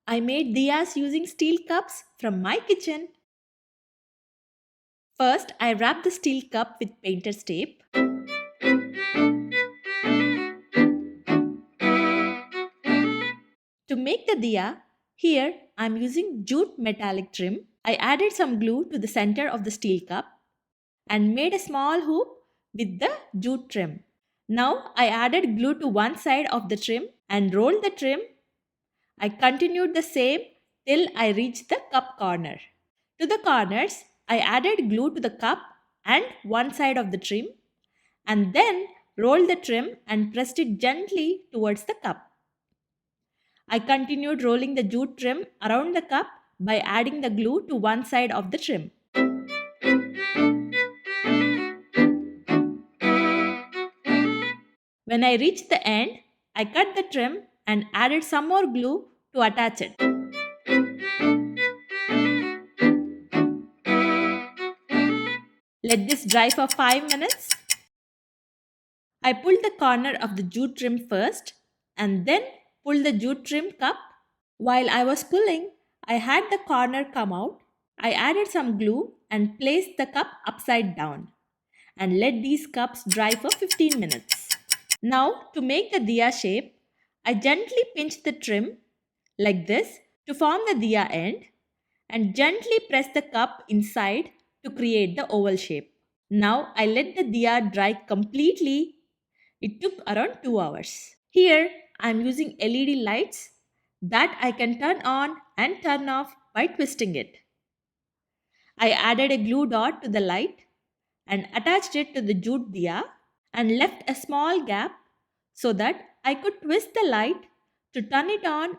I made diyas using steel cups from my kitchen. First, I wrapped the steel cup with painter's tape. To make the diya, here I am using jute metallic trim. I added some glue to the center of the steel cup and made a small hoop with the jute trim. Now I added glue to one side of the trim and rolled the trim. I continued the same till I reached the cup corner. To the corners, I added glue to the cup and one side of the trim and then rolled the trim and pressed it gently towards the cup. I continued rolling the jute trim around the cup by adding the glue to one side of the trim. When I reached the end, I cut the trim and added some more glue to attach it. Let this dry for 5 minutes. I pulled the corner of the jute trim first and then pulled the jute trim cup. While I was pulling, I had the corner come out. I added some glue and placed the cup upside down and let these cups dry for 15 minutes. Now, to make the diya shape, I gently pinch the trim like this to form the diya end and gently press the cup inside to create the oval shape. Now I let the diya dry completely. It took around 2 hours. Here I am using LED lights that I can turn on and turn off by twisting it. I added a glue dot to the light and attached it to the jute diya and left a small gap so that I could twist the light to turn it on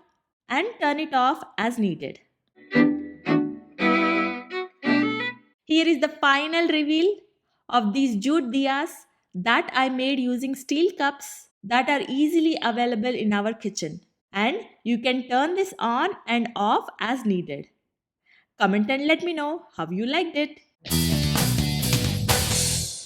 and turn it off as needed. Here is the final reveal of these jute diyas that I made using steel cups that are easily available in our kitchen. And you can turn this on and off as needed. Comment and let me know how you liked it.